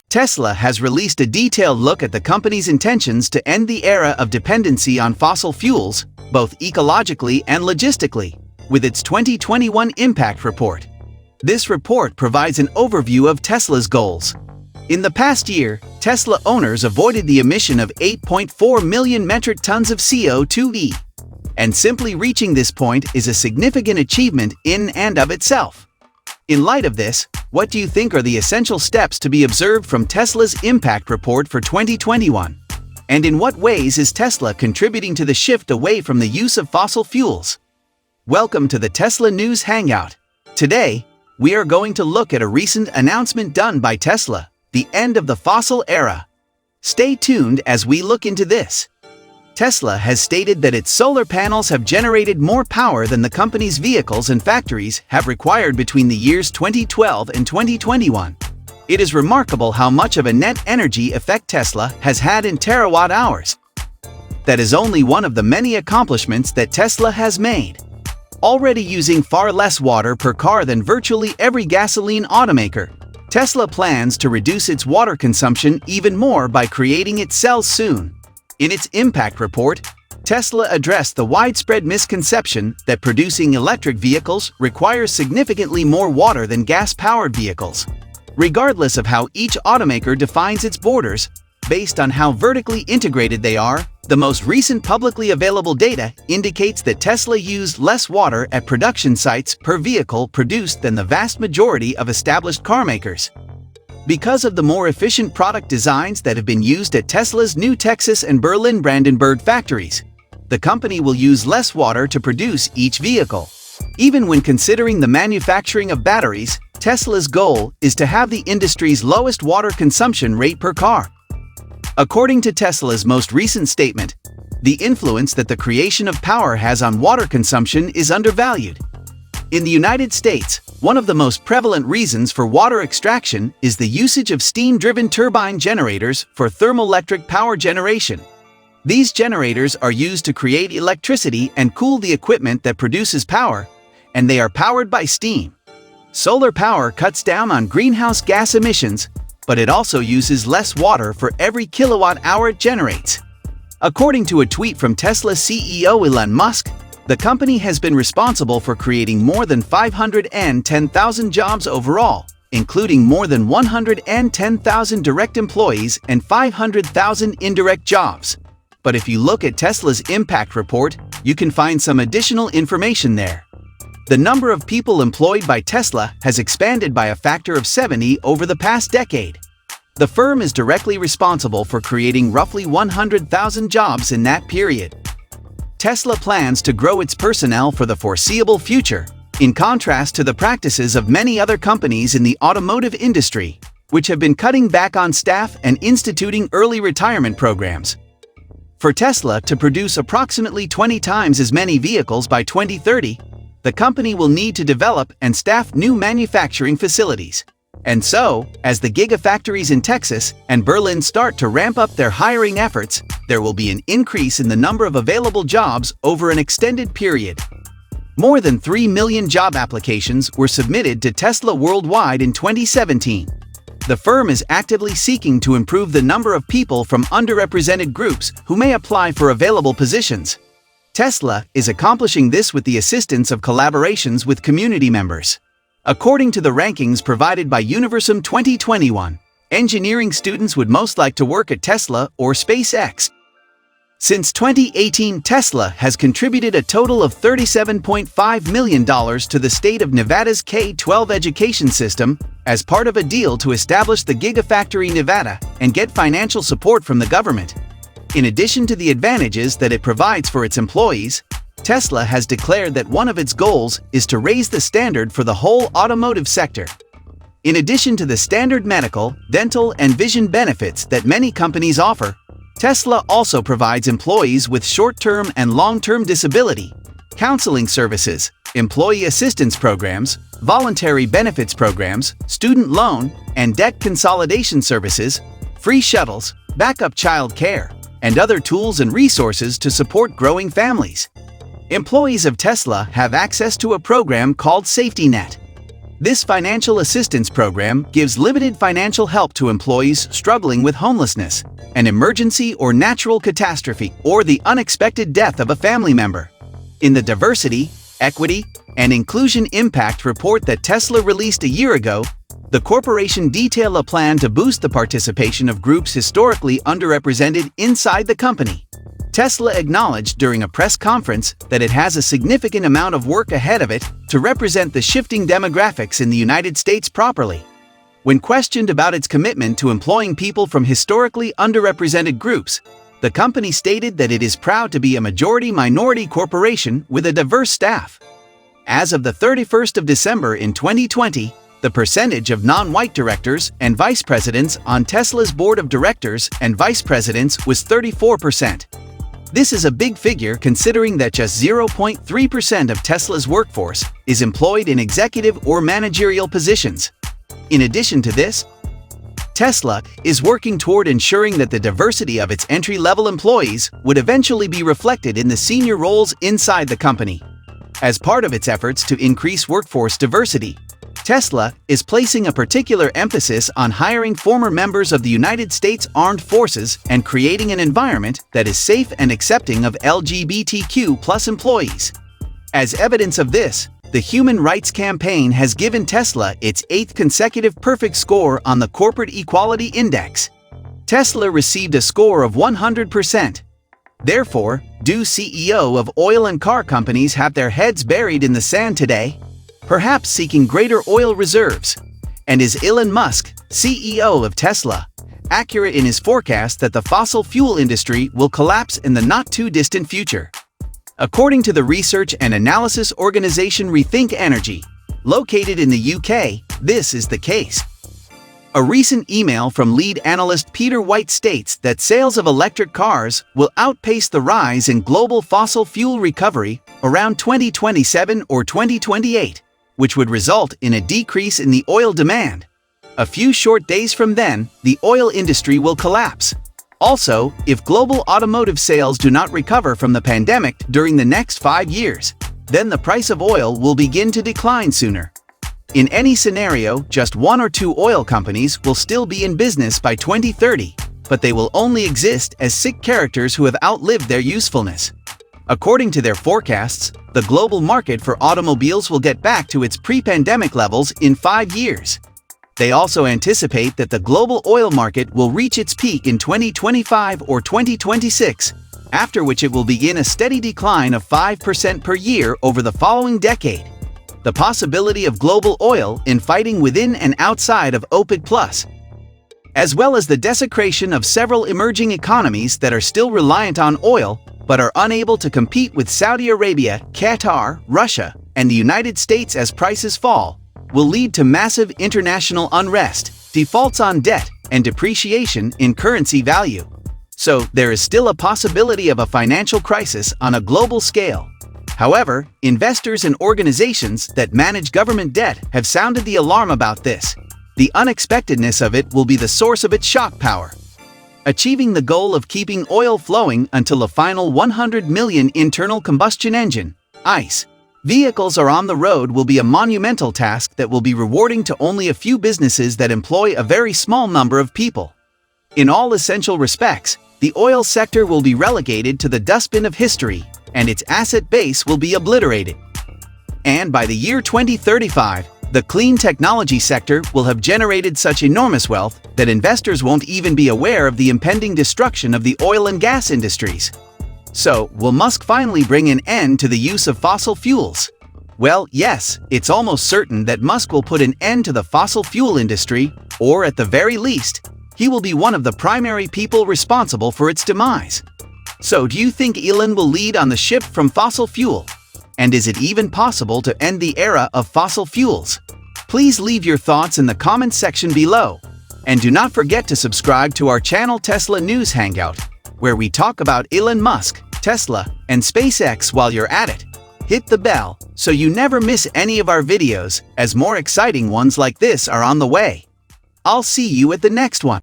Tesla has released a detailed look at the company's intentions to end the era of dependency on fossil fuels, both ecologically and logistically, with its 2021 impact report. This report provides an overview of Tesla's goals. In the past year, Tesla owners avoided the emission of 8.4 million metric tons of CO2e. And simply reaching this point is a significant achievement in and of itself. In light of this, what do you think are the essential steps to be observed from Tesla's impact report for 2021? And in what ways is Tesla contributing to the shift away from the use of fossil fuels? Welcome to the Tesla News Hangout. Today, we are going to look at a recent announcement done by Tesla, the end of the fossil era. Stay tuned as we look into this. Tesla has stated that its solar panels have generated more power than the company's vehicles and factories have required between the years 2012 and 2021. It is remarkable how much of a net energy effect Tesla has had in terawatt hours. That is only one of the many accomplishments that Tesla has made. Already using far less water per car than virtually every gasoline automaker, Tesla plans to reduce its water consumption even more by creating its cells soon. In its impact report, Tesla addressed the widespread misconception that producing electric vehicles requires significantly more water than gas-powered vehicles. Regardless of how each automaker defines its borders, based on how vertically integrated they are, the most recent publicly available data indicates that Tesla used less water at production sites per vehicle produced than the vast majority of established carmakers. Because of the more efficient product designs that have been used at Tesla's new Texas and Berlin-Brandenburg factories, the company will use less water to produce each vehicle. Even when considering the manufacturing of batteries, Tesla's goal is to have the industry's lowest water consumption rate per car. According to Tesla's most recent statement, the influence that the creation of power has on water consumption is undervalued. In the United States, one of the most prevalent reasons for water extraction is the usage of steam-driven turbine generators for thermoelectric power generation. These generators are used to create electricity and cool the equipment that produces power, and they are powered by steam. Solar power cuts down on greenhouse gas emissions, but it also uses less water for every kilowatt-hour it generates. According to a tweet from Tesla CEO Elon Musk, the company has been responsible for creating more than 510,000 jobs overall, including more than 110,000 direct employees and 500,000 indirect jobs. But if you look at Tesla's impact report, you can find some additional information there. The number of people employed by Tesla has expanded by a factor of 70 over the past decade. The firm is directly responsible for creating roughly 100,000 jobs in that period. Tesla plans to grow its personnel for the foreseeable future, in contrast to the practices of many other companies in the automotive industry, which have been cutting back on staff and instituting early retirement programs. For Tesla to produce approximately 20 times as many vehicles by 2030, the company will need to develop and staff new manufacturing facilities. And so, as the gigafactories in Texas and Berlin start to ramp up their hiring efforts, there will be an increase in the number of available jobs over an extended period. More than 3 million job applications were submitted to Tesla worldwide in 2017. The firm is actively seeking to improve the number of people from underrepresented groups who may apply for available positions. Tesla is accomplishing this with the assistance of collaborations with community members. According to the rankings provided by Universum 2021, engineering students would most like to work at Tesla or SpaceX. Since 2018, Tesla has contributed a total of $37.5 million to the state of Nevada's K-12 education system as part of a deal to establish the Gigafactory Nevada and get financial support from the government. In addition to the advantages that it provides for its employees, Tesla has declared that one of its goals is to raise the standard for the whole automotive sector. In addition to the standard medical, dental, and vision benefits that many companies offer, Tesla also provides employees with short-term and long-term disability, counseling services, employee assistance programs, voluntary benefits programs, student loan and debt consolidation services, free shuttles, backup child care, and other tools and resources to support growing families. Employees of Tesla have access to a program called Safety Net. This financial assistance program gives limited financial help to employees struggling with homelessness, an emergency or natural catastrophe, or the unexpected death of a family member. In the Diversity, Equity, and Inclusion Impact report that Tesla released a year ago, the corporation detailed a plan to boost the participation of groups historically underrepresented inside the company. Tesla acknowledged during a press conference that it has a significant amount of work ahead of it to represent the shifting demographics in the United States properly. When questioned about its commitment to employing people from historically underrepresented groups, the company stated that it is proud to be a majority-minority corporation with a diverse staff. As of the 31st of December in 2020, the percentage of non-white directors and vice presidents on Tesla's board of directors and vice presidents was 34%. This is a big figure considering that just 0.3% of Tesla's workforce is employed in executive or managerial positions. In addition to this, Tesla is working toward ensuring that the diversity of its entry-level employees would eventually be reflected in the senior roles inside the company. As part of its efforts to increase workforce diversity, Tesla is placing a particular emphasis on hiring former members of the United States Armed Forces and creating an environment that is safe and accepting of LGBTQ+ employees. As evidence of this, the Human Rights Campaign has given Tesla its 8th consecutive perfect score on the Corporate Equality Index. Tesla received a score of 100%. Therefore, do CEO of oil and car companies have their heads buried in the sand today, perhaps seeking greater oil reserves? And is Elon Musk, CEO of Tesla, accurate in his forecast that the fossil fuel industry will collapse in the not-too-distant future? According to the research and analysis organization Rethink Energy, located in the UK, this is the case. A recent email from lead analyst Peter White states that sales of electric cars will outpace the rise in global fossil fuel recovery around 2027 or 2028, which would result in a decrease in the oil demand. A few short days from then, the oil industry will collapse. Also, if global automotive sales do not recover from the pandemic during the next 5 years, then the price of oil will begin to decline sooner. In any scenario, just 1 or 2 oil companies will still be in business by 2030, but they will only exist as sick characters who have outlived their usefulness. According to their forecasts, the global market for automobiles will get back to its pre-pandemic levels in 5 years. They also anticipate that the global oil market will reach its peak in 2025 or 2026, after which it will begin a steady decline of 5% per year over the following decade. The possibility of global oil infighting within and outside of OPEC+, as well as the desecration of several emerging economies that are still reliant on oil but are unable to compete with Saudi Arabia, Qatar, Russia, and the United States as prices fall, will lead to massive international unrest, defaults on debt, and depreciation in currency value. So, there is still a possibility of a financial crisis on a global scale. However, investors and organizations that manage government debt have sounded the alarm about this. The unexpectedness of it will be the source of its shock power. Achieving the goal of keeping oil flowing until a final 100 million internal combustion engine, ICE, vehicles are on the road will be a monumental task that will be rewarding to only a few businesses that employ a very small number of people. In all essential respects, the oil sector will be relegated to the dustbin of history, and its asset base will be obliterated. And by the year 2035, the clean technology sector will have generated such enormous wealth that investors won't even be aware of the impending destruction of the oil and gas industries. So, will Musk finally bring an end to the use of fossil fuels? Well, yes, it's almost certain that Musk will put an end to the fossil fuel industry, or at the very least, he will be one of the primary people responsible for its demise. So, do you think Elon will lead on the shift from fossil fuel? And is it even possible to end the era of fossil fuels? Please leave your thoughts in the comments section below. And do not forget to subscribe to our channel Tesla News Hangout, where we talk about Elon Musk, Tesla, and SpaceX while you're at it. Hit the bell so you never miss any of our videos, as more exciting ones like this are on the way. I'll see you at the next one.